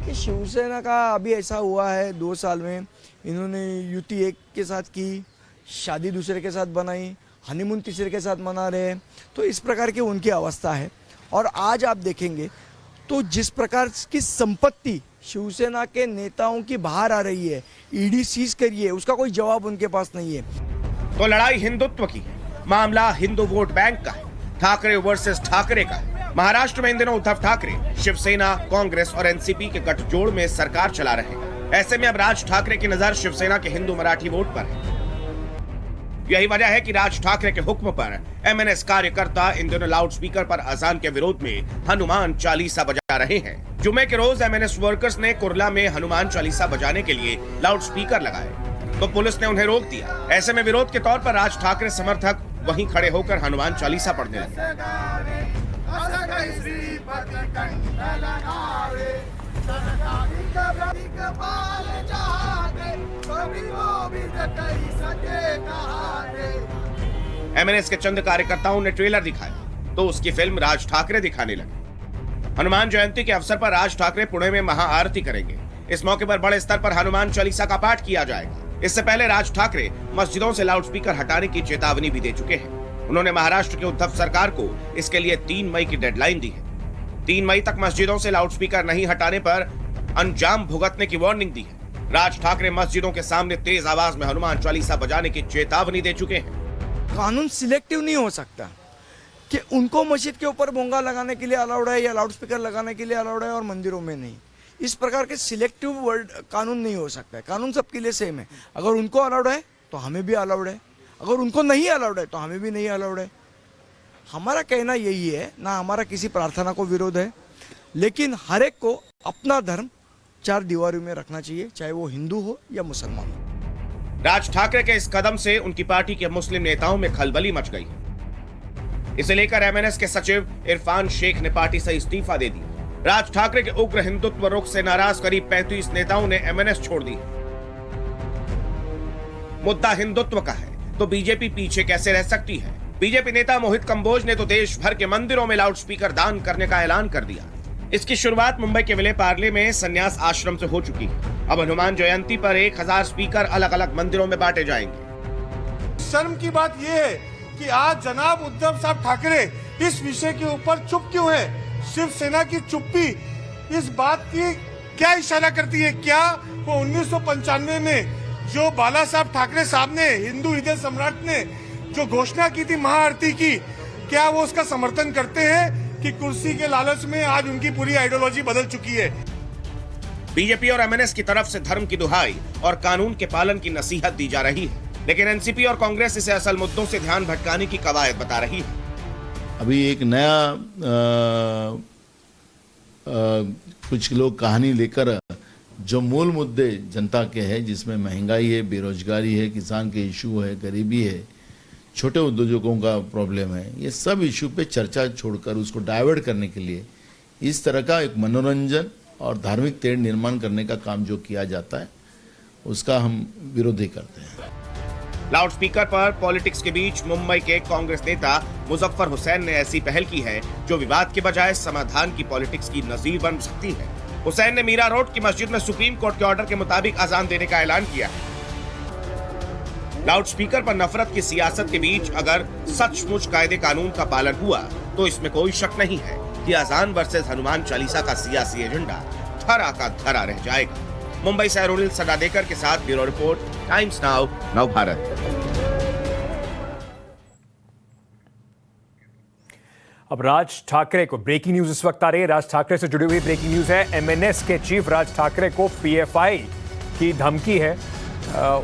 कि शिवसेना का अभी ऐसा हुआ है 2 साल में इन्होंने युति एक के साथ की, शादी दूसरे के साथ बनाई, हनीमून तीसरे के साथ मना रहे हैं। तो इस प्रकार की उनकी अवस्था है। और आज आप देखेंगे तो जिस प्रकार की संपत्ति शिवसेना के नेताओं की बाहर आ रही है, ईडी सीज करी है, उसका कोई जवाब उनके पास नहीं है। तो लड़ाई हिंदुत्व की है, मामला हिंदू वोट बैंक का है, ठाकरे वर्सेस ठाकरे का है। महाराष्ट्र में इन दिनों उद्धव ठाकरे शिवसेना, कांग्रेस और एनसीपी के गठजोड़ में सरकार चला रहे हैं। ऐसे में अब राज ठाकरे की नजर शिवसेना के हिंदू मराठी वोट पर है। यही वजह है कि राज ठाकरे के हुक्म पर एमएनएस कार्यकर्ता इन दिनों लाउडस्पीकर पर अजान के विरोध में हनुमान चालीसा बजा रहे हैं। जुमे के रोज एमएनएस वर्कर्स ने कुर्ला में हनुमान चालीसा बजाने के लिए लाउडस्पीकर लगाए तो पुलिस ने उन्हें रोक दिया। ऐसे में विरोध के तौर पर राज ठाकरे समर्थक वहीं खड़े होकर हनुमान चालीसा पढ़ने लगे। एमएनएस के चंद कार्यकर्ताओं ने ट्रेलर दिखाया तो उसकी फिल्म राज ठाकरे दिखाने लगे। हनुमान जयंती के अवसर पर राज ठाकरे पुणे में महाआरती करेंगे। इस मौके पर बड़े स्तर पर हनुमान चालीसा का पाठ किया जाएगा। इससे पहले राज ठाकरे मस्जिदों से लाउडस्पीकर हटाने की चेतावनी भी दे चुके हैं। उन्होंने महाराष्ट्र के उद्धव सरकार को इसके लिए 3 मई की डेडलाइन दी है। 3 मई तक मस्जिदों से लाउडस्पीकर नहीं हटाने पर अंजाम भुगतने की वार्निंग दी है। राज ठाकरे मस्जिदों के सामने तेज आवाज में हनुमान चालीसा बजाने की चेतावनी दे चुके हैं। कानून सिलेक्टिव नहीं हो सकता कि उनको मस्जिद के ऊपर भोंगा लगाने के लिए अलाउड है या लाउडस्पीकर लगाने के लिए अलाउड है और मंदिरों में नहीं। इस प्रकार के सिलेक्टिव वर्ड कानून नहीं हो सकता है। कानून सबके लिए सेम है। अगर उनको अलाउड है तो हमें भी अलाउड है, अगर उनको नहीं अलाउड है तो हमें भी नहीं अलाउड है। हमारा कहना यही है, ना हमारा किसी प्रार्थना को विरोध है, लेकिन हर एक को अपना धर्म चार दीवारों में रखना चाहिए, चाहे वो हिंदू हो या मुसलमान हो। राज ठाकरे के इस कदम से उनकी पार्टी के मुस्लिम नेताओं में खलबली मच गई। इसे लेकर एमएनएस के सचिव इरफान शेख ने पार्टी से इस्तीफा दे दी। राज ठाकरे के उग्र हिंदुत्व रुख से नाराज करीब 35 नेताओं ने एमएनएस छोड़ दी। मुद्दा हिंदुत्व का है तो बीजेपी पीछे कैसे रह सकती है? बीजेपी नेता मोहित कंबोज ने तो देश भर के मंदिरों में लाउडस्पीकर दान करने का ऐलान कर दिया। इसकी शुरुआत मुंबई के विले पार्ले में संन्यास आश्रम से हो चुकी है। अब हनुमान जयंती पर 1000 स्पीकर अलग अलग मंदिरों में बांटे जाएंगे। शर्म की बात यह है कि आज जनाब उद्धव साहब ठाकरे इस विषय के ऊपर चुप क्यों है? शिवसेना की चुप्पी इस बात की क्या इशारा करती है? क्या वो 1995 में जो बाला साहब ठाकरे साहब ने, हिंदू हृदय सम्राट ने जो घोषणा की थी महाआरती की, क्या वो उसका समर्थन करते हैं कि कुर्सी के लालच में आज उनकी पूरी आइडियोलॉजी बदल चुकी है? बीजेपी और एमएनएस की तरफ से धर्म की दुहाई और कानून के पालन की नसीहत दी जा रही है, लेकिन एनसीपी और कांग्रेस इसे असल मुद्दों से ध्यान भटकाने की कवायद बता रही है। अभी एक नया कुछ लोग कहानी लेकर जो मूल मुद्दे जनता के हैं, जिसमें महंगाई है, बेरोजगारी है, किसान के इशू है, गरीबी है, छोटे उद्योगों का प्रॉब्लम है, ये सब इशू पे चर्चा छोड़कर उसको डाइवर्ट करने के लिए इस तरह का एक मनोरंजन और धार्मिक तेड़ निर्माण करने का काम जो किया जाता है, उसका हम विरोधी करते हैं। लाउडस्पीकर पर पॉलिटिक्स के बीच मुंबई के कांग्रेस नेता मुजफ्फर हुसैन ने ऐसी पहल की है जो विवाद के बजाय समाधान की पॉलिटिक्स की नजीर बन सकती है। हुसैन ने मीरा रोड की मस्जिद में सुप्रीम कोर्ट के ऑर्डर के मुताबिक अजान देने का ऐलान किया है। लाउडस्पीकर पर नफरत की सियासत के बीच अगर सचमुच कायदे कानून का पालन हुआ तो इसमें कोई शक नहीं है कि अजान वर्सेस हनुमान चालीसा का सियासी एजेंडा धरा का धरा रह जाएगा। मुंबई से अरुणिल सदादेकर के साथ ब्यूरो रिपोर्ट, टाइम्स नाउ, नव भारत। अब राज ठाकरे को ब्रेकिंग न्यूज इस वक्त आ रही है। राज ठाकरे से जुड़ी हुई ब्रेकिंग न्यूज है। एमएनएस के चीफ राज ठाकरे को पीएफआई की धमकी है।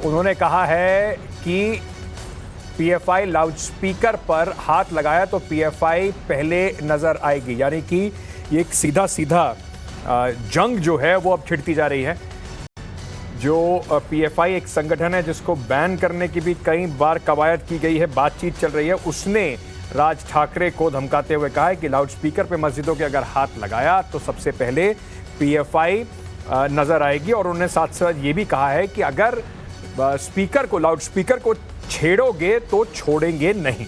उन्होंने कहा है कि पीएफआई लाउडस्पीकर पर हाथ लगाया तो पीएफआई पहले नजर आएगी, यानी कि एक सीधा सीधा जंग जो है वो अब छिड़ती जा रही है। जो पीएफआई एक संगठन है जिसको बैन करने की भी कई बार कवायद की गई है, बातचीत चल रही है, उसने राज ठाकरे को धमकाते हुए कहा है कि लाउडस्पीकर पे मस्जिदों के अगर हाथ लगाया तो सबसे पहले पीएफआई नजर आएगी। और उन्होंने साथ साथ ये भी कहा है कि अगर स्पीकर को, लाउडस्पीकर को छेड़ोगे तो छोड़ेंगे नहीं।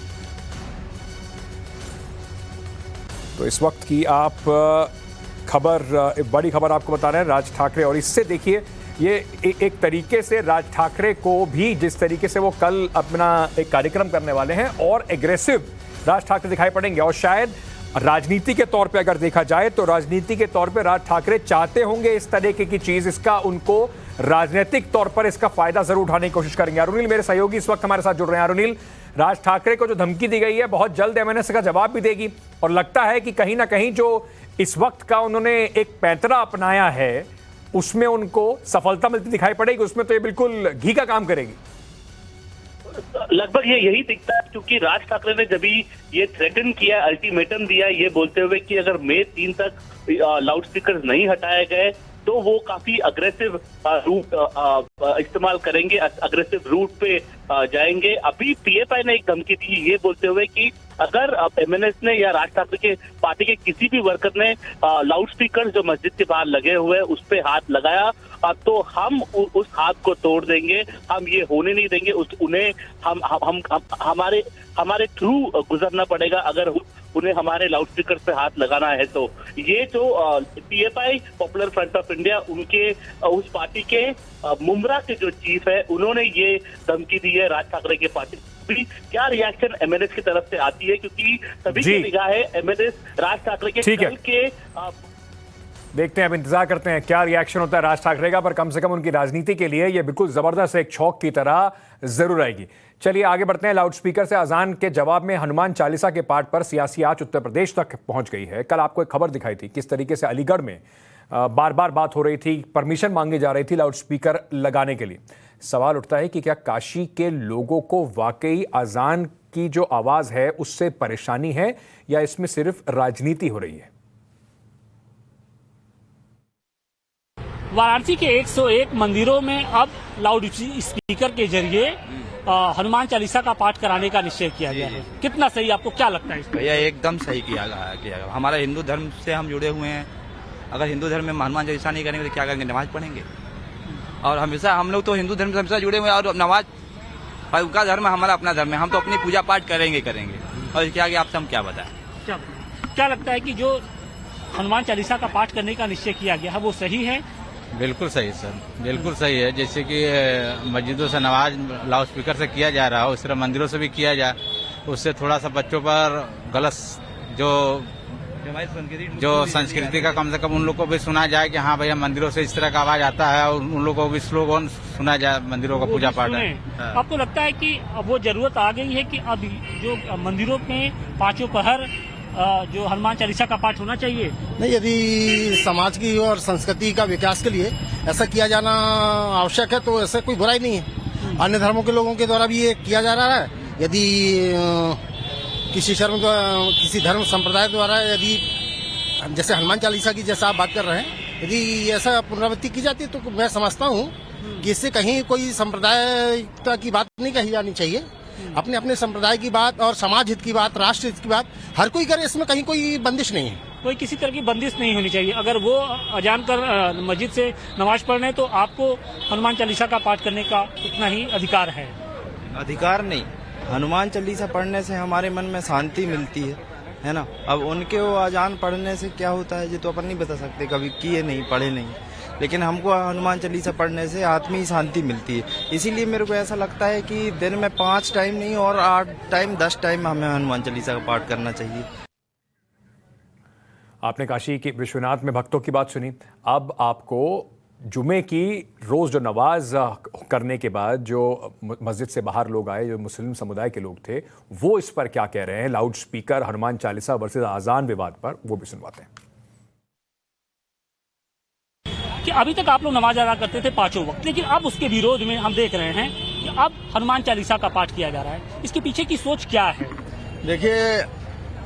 तो इस वक्त की आप खबर, बड़ी खबर आपको बता रहे हैं राज ठाकरे। और इससे देखिए ये एक तरीके से राज ठाकरे को भी, जिस तरीके से वो कल अपना एक कार्यक्रम करने वाले हैं, और एग्रेसिव राज ठाकरे दिखाई पड़ेंगे। और शायद राजनीति के तौर पे अगर देखा जाए तो राजनीति के तौर पे राज ठाकरे चाहते होंगे इस तरीके की चीज, इसका उनको राजनीतिक तौर पर इसका फायदा जरूर उठाने की कोशिश करेंगे। अरुणिल मेरे सहयोगी इस वक्त हमारे साथ जुड़ रहे हैं। अरुणिल, राज ठाकरे को जो धमकी दी गई है बहुत जल्द एमएनएस का जवाब भी देगी, और लगता है कि कहीं ना कहीं जो इस वक्त का उन्होंने एक पैंतरा अपनाया है उसमें उनको सफलता मिलती दिखाई पड़ेगी। उसमें तो ये बिल्कुल घी का काम करेगी। लगभग यही दिखता है, क्योंकि राज ठाकरे ने जब ये थ्रेटन किया, अल्टीमेटम दिया, ये बोलते हुए कि अगर मई 3 तक लाउडस्पीकर नहीं हटाए गए तो वो काफी अग्रेसिव रूट इस्तेमाल करेंगे, अग्रेसिव रूट पे जाएंगे। अभी पीएफआई ने एक धमकी दी ये बोलते हुए कि अगर एमएनएस ने या राज ठाकरे के पार्टी के किसी भी वर्कर ने लाउडस्पीकर जो मस्जिद के बाहर लगे हुए उस पे हाथ लगाया तो हम उस हाथ को तोड़ देंगे, हम ये होने नहीं देंगे, उन्हें हम हमारे थ्रू गुजरना पड़ेगा अगर उन्हें हमारे लाउडस्पीकर पे हाथ लगाना है। तो ये जो PFI, popular front of India, उनके उस पार्टी के मुमरा के जो चीफ है, उन्होंने ये धमकी दी है राज ठाकरे के पार्टी। क्या रिएक्शन एमएनएस की तरफ से आती है, क्योंकि सभी की निगाह है एमएनएस राज ठाकरे के कल के देखते हैं, अब इंतजार करते हैं क्या रिएक्शन होता है राज ठाकरे का। पर कम से कम उनकी राजनीति के लिए ये बिल्कुल जबरदस्त एक छौक की तरह जरूर आएगी। चलिए आगे बढ़ते हैं। लाउडस्पीकर से अजान के जवाब में हनुमान चालीसा के पाठ पर सियासी आंच उत्तर प्रदेश तक पहुंच गई है। कल आपको एक खबर दिखाई थी किस तरीके से अलीगढ़ में बार बार बात हो रही थी, परमिशन मांगी जा रही थी लाउडस्पीकर लगाने के लिए। सवाल उठता है कि क्या काशी के लोगों को वाकई अजान की जो आवाज है उससे परेशानी है या इसमें सिर्फ राजनीति हो रही है? वाराणसी के 101 मंदिरों में अब लाउड स्पीकर के जरिए हनुमान चालीसा का पाठ कराने का निश्चय किया गया है। कितना सही, आपको क्या लगता है इसमें? भैया एकदम सही किया गया। हमारा हिंदू धर्म से हम जुड़े हुए हैं। अगर हिंदू धर्म में हनुमान चालीसा नहीं करेंगे तो क्या करेंगे? नमाज पढ़ेंगे। और हमेशा हम लोग तो हिंदू धर्म से हमेशा जुड़े हुए हैं और नमाज, भाई उनका धर्म है, हमारा अपना धर्म है। हम तो अपनी पूजा पाठ करेंगे और इसके आगे आपसे हम क्या बताएं? क्या लगता है कि जो हनुमान चालीसा का पाठ करने का निश्चय किया गया है वो सही है? बिल्कुल सही सर, बिल्कुल सही है। जैसे कि मस्जिदों से नमाज लाउड स्पीकर से किया जा रहा है, उस तरह मंदिरों से भी किया जाए। उससे थोड़ा सा बच्चों पर गलत जो संस्कृति का कम से कम उन लोग को भी सुना जाए कि हाँ भैया मंदिरों से इस तरह का आवाज आता है, और उन लोगों को भी स्लोगन सुना जाए मंदिरों का पूजा पाठ है। आपको लगता है कि अब वो जरूरत आ गई है कि अब जो मंदिरों में पांचों पहर जो हनुमान चालीसा का पाठ होना चाहिए? नहीं, यदि समाज की और संस्कृति का विकास के लिए ऐसा किया जाना आवश्यक है तो ऐसा कोई बुराई नहीं है। अन्य धर्मों के लोगों के द्वारा भी ये किया जा रहा है। यदि किसी धर्म संप्रदाय द्वारा यदि जैसे हनुमान चालीसा की जैसा आप बात कर रहे हैं, यदि ऐसा पुनरावृत्ति की जाती है तो मैं समझता हूँ कि इससे कहीं कोई संप्रदायिकता की बात नहीं कही जानी चाहिए। अपने अपने संप्रदाय की बात और समाज हित की बात, राष्ट्र हित की बात हर कोई करे, इसमें कहीं कोई बंदिश नहीं है। कोई किसी तरह की बंदिश नहीं होनी चाहिए। अगर वो अजान कर मस्जिद से नमाज पढ़ रहे हैं तो आपको हनुमान चालीसा का पाठ करने का उतना ही अधिकार है। अधिकार नहीं, हनुमान चालीसा पढ़ने से हमारे मन में शांति मिलती है ना। अब उनके वो अजान पढ़ने से क्या होता है ये तो अपन नहीं बता सकते, कभी किए नहीं, पढ़े नहीं। लेकिन हमको हनुमान चालीसा पढ़ने से आत्मीय शांति मिलती है। इसीलिए मेरे को ऐसा लगता है कि दिन में 5 टाइम नहीं और 8 टाइम 10 टाइम हमें हनुमान चालीसा का पाठ करना चाहिए। आपने काशी के विश्वनाथ में भक्तों की बात सुनी। अब आपको जुमे की रोज जो नमाज करने के बाद जो मस्जिद से बाहर लोग आए, जो मुस्लिम समुदाय के लोग थे, वो इस पर क्या कह रहे हैं loud speaker Hanuman Chalisa versus आजान विवाद पर, वो भी सुनवाते हैं। कि अभी तक आप लोग नमाज अदा करते थे 5 वक्त, लेकिन अब उसके विरोध में हम देख रहे हैं कि अब हनुमान चालीसा का पाठ किया जा रहा है। इसके पीछे की सोच क्या है? देखिए,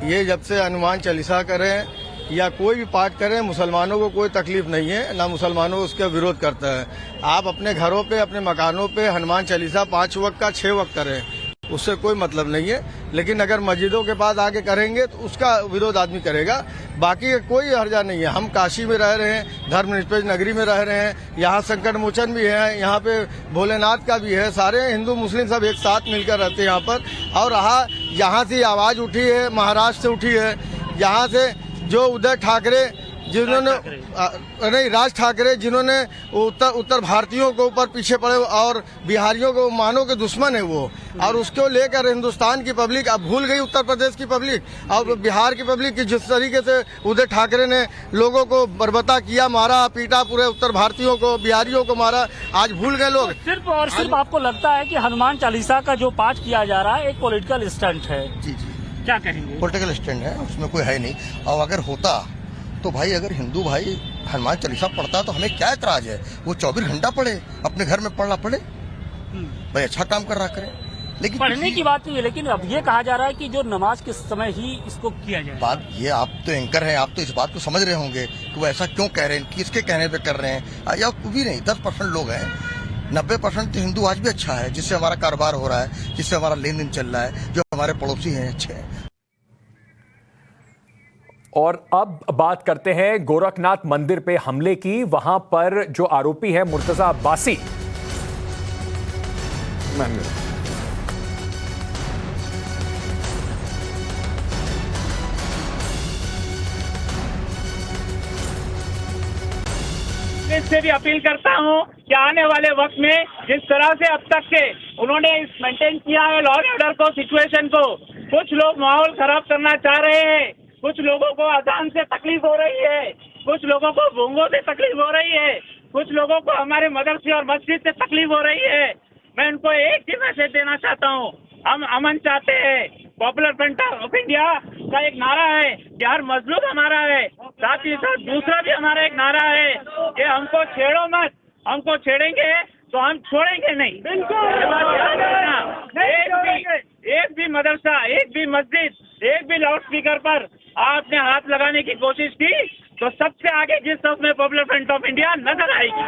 ये जब से हनुमान चालीसा करें या कोई भी पाठ करें, मुसलमानों को कोई तकलीफ नहीं है, ना मुसलमानों उसका विरोध करता है। आप अपने घरों पे, अपने मकानों पे हनुमान चालीसा 5 वक्त का 6 वक्त करें, उससे कोई मतलब नहीं है। लेकिन अगर मस्जिदों के पास आके करेंगे तो उसका विरोध आदमी करेगा, बाकी कोई हर्जा नहीं है। हम काशी में रह रहे हैं, धर्मनिरपेक्ष नगरी में रह रहे हैं, यहाँ संकट मोचन भी है, यहाँ पे भोलेनाथ का भी है, सारे हिंदू मुस्लिम सब एक साथ मिलकर रहते हैं यहाँ पर। और यहाँ से आवाज उठी है, महाराष्ट्र से उठी है, यहाँ से जो उद्धव ठाकरे जिन्होंने नहीं राज ठाकरे जिन्होंने उत्तर भारतीयों को ऊपर पीछे पड़े और बिहारियों को मानो के दुश्मन है वो, और उसको लेकर हिंदुस्तान की पब्लिक अब भूल गई, उत्तर प्रदेश की पब्लिक और बिहार की पब्लिक की जिस तरीके से उद्धव ठाकरे ने लोगों को बर्बता किया, मारा पीटा, पूरे उत्तर भारतीयों को, बिहारियों को मारा, आज भूल गए लोग। तो सिर्फ और सिर्फ आपको लगता है कि हनुमान चालीसा का जो पाठ किया जा रहा है एक पॉलिटिकल स्टंट है? जी, क्या कहेंगे? पॉलिटिकल स्टंट है, उसमें कोई है नहीं। और अगर होता तो भाई, अगर हिंदू भाई हनुमान चालीसा पढ़ता तो हमें क्या एतराज है? वो 24 घंटा पढ़े, अपने घर में पढ़ना पड़े, भाई अच्छा काम कर रहा करे। लेकिन पढ़ने की बात नहीं है, लेकिन अब ये कहा जा रहा है कि जो नमाज के समय ही इसको किया जाए। बात ये, आप तो एंकर हैं, आप तो इस बात को समझ रहे होंगे कि वो ऐसा क्यों कह रहे हैं, किसके कहने पे कर रहे हैं। या भी नहीं, 10% लोग हैं, 90% तो हिंदू आज भी अच्छा है, जिससे हमारा कारोबार हो रहा है, जिससे हमारा लेन देन चल रहा है, जो हमारे पड़ोसी हैं अच्छे हैं। और अब बात करते हैं गोरखनाथ मंदिर पे हमले की। वहां पर जो आरोपी है मुर्तजा अब्बासी, इससे भी अपील करता हूं कि आने वाले वक्त में जिस तरह से अब तक के उन्होंने मेंटेन किया है लॉ एंड ऑर्डर को, सिचुएशन को, कुछ लोग माहौल खराब करना चाह रहे हैं, कुछ लोगों को अजान से तकलीफ हो रही है, कुछ लोगों को बोंगों से तकलीफ हो रही है, कुछ लोगों को हमारे मदरसे और मस्जिद से तकलीफ हो रही है। मैं उनको एक ही मैसेज देना चाहता हूँ, हम अमन चाहते हैं। पॉपुलर फ्रंट ऑफ इंडिया का एक नारा है कि हर मजलूम हमारा है, साथ ही साथ दूसरा भी हमारा एक नारा है कि हमको छेड़ो मत, हमको छेड़ेंगे तो हम छोड़ेंगे नहीं। एक भी मदरसा, एक भी मस्जिद, एक भी लाउड स्पीकर पर आपने हाथ लगाने की कोशिश की तो सबसे आगे जिस शख्स में पॉपुलर फ्रंट ऑफ इंडिया नजर आएगी।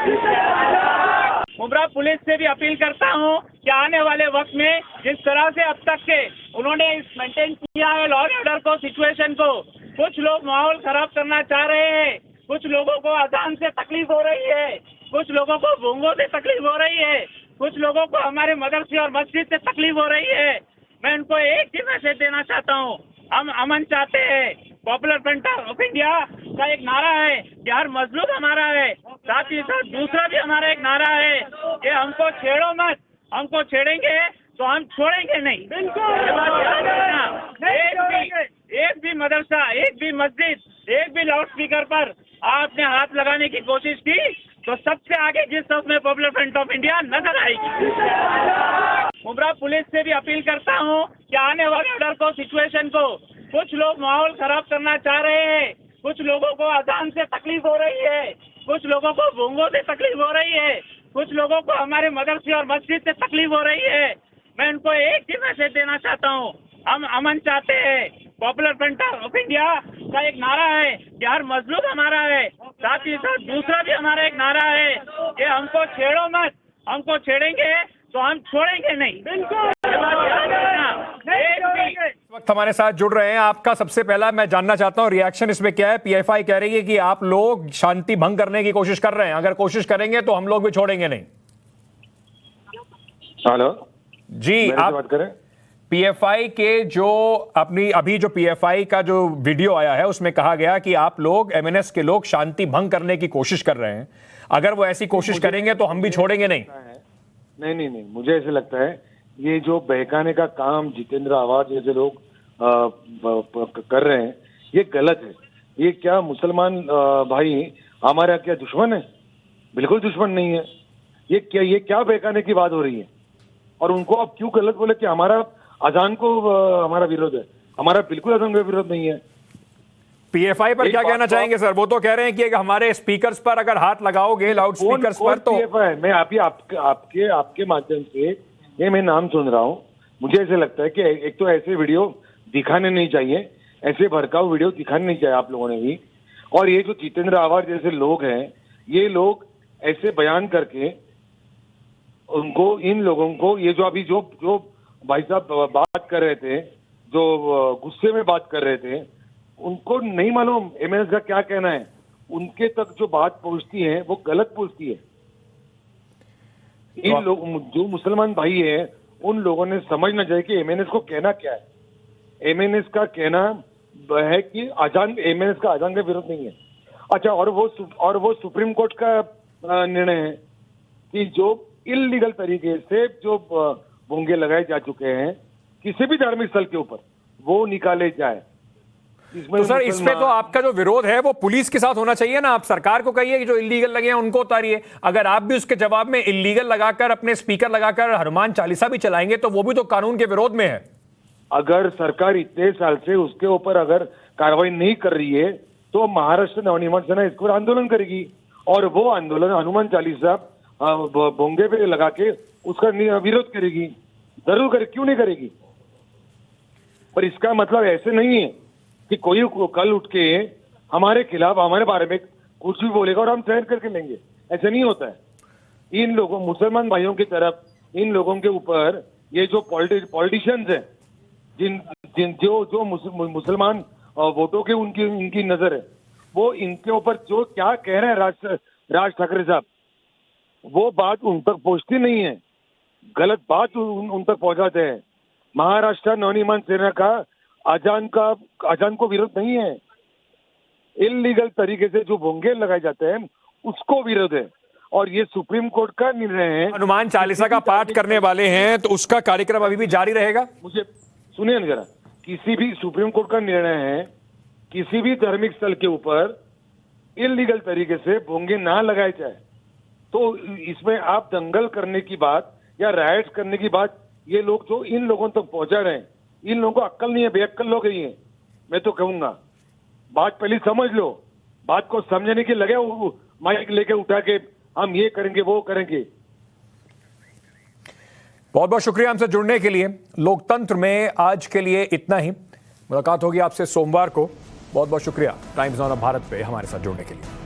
मुमरा पुलिस से भी अपील करता हूं कि आने वाले वक्त में जिस तरह से अब तक के उन्होंने मेंटेन किया है लॉ एंड ऑर्डर को, सिचुएशन को, कुछ लोग माहौल खराब करना चाह रहे हैं, कुछ लोगों को अजान से तकलीफ हो रही है, कुछ लोगों को भोंगों से तकलीफ हो रही है, कुछ लोगों को हमारे मदरसे और मस्जिद से तकलीफ हो रही है। मैं उनको एक ही मैसेज देना चाहता हूँ, हम अमन चाहते हैं। पॉपुलर फ्रंट ऑफ इंडिया का एक नारा है कि हर मजलूम हमारा है, साथ ही साथ दूसरा भी हमारा एक नारा है कि हमको छेड़ो मत, हमको छेड़ेंगे तो हम छोड़ेंगे नहीं। एक भी मदरसा, एक भी मस्जिद, एक भी लाउड स्पीकर पर आपने हाथ लगाने की कोशिश की तो सबसे आगे जिस शख्स में पॉपुलर फ्रंट ऑफ इंडिया नजर आएगी। मुमरा पुलिस से भी अपील करता हूँ कि आने वाले ऑर्डर को, सिचुएशन को, कुछ लोग माहौल खराब करना चाह रहे हैं, कुछ लोगों को अजान से तकलीफ हो रही है, कुछ लोगों को भोंगों से तकलीफ हो रही है, कुछ लोगों को हमारे मदरसे और मस्जिद से तकलीफ हो रही है। मैं उनको एक ही मैसेज देना चाहता हूँ, हम अमन चाहते हैं। पॉपुलर फ्रंट ऑफ इंडिया का एक नारा है कि हर मजलूम हमारा है, साथ ही साथ दूसरा भी हमारा एक नारा है कि हमको छेड़ो मत, हमको छेड़ेंगे तो हम छोड़ेंगे नहीं। इस वक्त हमारे साथ जुड़ रहे हैं, आपका सबसे पहला मैं जानना चाहता हूं रिएक्शन इसमें क्या है। पीएफआई कह रही है कि आप लोग शांति भंग करने की कोशिश कर रहे हैं, अगर कोशिश करेंगे तो हम लोग भी छोड़ेंगे नहीं। हेलो जी, आप बात करें। पीएफआई के जो अभी जो पीएफआई का जो वीडियो आया है उसमें कहा गया कि आप लोग एमएनएस के लोग शांति भंग करने की कोशिश कर रहे हैं, अगर वो ऐसी कोशिश करेंगे तो हम भी छोड़ेंगे नहीं। नहीं, मुझे ऐसे लगता है ये जो बहकाने का काम जितेंद्र आवाज जैसे लोग कर रहे हैं ये गलत है। ये क्या मुसलमान भाई हमारा क्या दुश्मन है? बिल्कुल दुश्मन नहीं है। ये क्या बहकाने की बात हो रही है? और उनको अब क्यों गलत बोले कि हमारा अजान को हमारा विरोध है? हमारा बिल्कुल अजान का विरोध नहीं है। पीएफआई पर क्या कहना चाहेंगे सर? वो तो कह रहे हैं कि हमारे स्पीकर्स पर अगर हाथ लगाओगे, लाउड स्पीकर्स पर, तो पीएफआई मैं अभी आपके माध्यम से ये मैं नाम सुन रहा हूँ। मुझे ऐसे लगता है कि एक तो ऐसे वीडियो दिखाने नहीं चाहिए, ऐसे भड़काऊ वीडियो दिखाने नहीं चाहिए आप लोगों ने भी। और ये जो जितेंद्र आवाज जैसे लोग हैं, ये लोग ऐसे बयान करके उनको, इन लोगों को, ये जो अभी जो भाई साहब बात कर रहे थे, जो गुस्से में बात कर रहे थे, उनको नहीं मालूम एमएनएस का क्या कहना है। उनके तक जो बात पहुंचती है वो गलत पहुंचती है। इन लोग जो मुसलमान भाई हैं उन लोगों ने समझना चाहिए कि एमएनएस को कहना क्या है। एमएनएस का कहना है कि अजान, एमएनएस का अजान का विरोध नहीं है। अच्छा, और वो सुप्रीम कोर्ट का निर्णय है कि जो इल्लीगल तरीके से जो भोंगे लगाए जा चुके हैं किसी भी धार्मिक स्थल के ऊपर, वो निकाले जाए। तो सर इसमें तो आपका जो विरोध है वो पुलिस के साथ होना चाहिए ना। आप सरकार को कहिए कि जो इल्लीगल लगे हैं उनको उतारिए। अगर आप भी उसके जवाब में इल्लीगल लगाकर, अपने स्पीकर लगाकर हनुमान चालीसा भी चलाएंगे तो वो भी तो कानून के विरोध में है। अगर सरकार इतने साल से उसके ऊपर अगर कार्रवाई नहीं कर रही है तो महाराष्ट्र नवनिर्माण सेना इसके ऊपर आंदोलन करेगी, और वो आंदोलन हनुमान चालीसा भोंगे पे लगा के उसका विरोध करेगी। जरूर करे, क्यों नहीं करेगी? पर इसका मतलब ऐसे नहीं है कि कोई कल उठ के हमारे खिलाफ, हमारे बारे में कुछ भी बोलेगा और हम सहन करके लेंगे। ऐसे नहीं होता है। इन लोगों, मुसलमान भाइयों की तरफ, इन लोगों के ऊपर ये जो पॉलिटिशियंस हैं, जो मुसलमान वोटों के उनकी नजर है, वो इनके ऊपर जो क्या कह रहे हैं राज ठाकरे साहब, वो बात उन तक पहुंचती नहीं है। गलत बात उन तक पहुंचाते हैं। महाराष्ट्र नवनिर्माण सेना का अजान को विरोध नहीं है। इल्लीगल तरीके से जो भोंगे लगाए जाते हैं उसको विरोध है, और ये सुप्रीम कोर्ट का निर्णय है। हनुमान चालीसा का पाठ करने वाले हैं तो उसका कार्यक्रम अभी भी जारी रहेगा। मुझे सुनिए ना जरा, किसी भी सुप्रीम कोर्ट का निर्णय है, किसी भी धार्मिक स्थल के ऊपर इल्लीगल तरीके से भोंगे ना लगाए जाए, तो इसमें आप दंगल करने की बात या राइट्स करने की बात, ये लोग जो इन लोगों तक पहुंचा रहे हैं, इन लोगों को अक्ल नहीं है, बेअक्ल लोग ही हैं। मैं तो कहूंगा बात पहले समझ लो, बात को समझने के लगे माइक लेके उठा के हम ये करेंगे वो करेंगे। बहुत बहुत शुक्रिया हमसे जुड़ने के लिए। लोकतंत्र में आज के लिए इतना ही। मुलाकात होगी आपसे सोमवार को। बहुत बहुत शुक्रिया टाइम्स ऑन भारत पे हमारे साथ जुड़ने के लिए।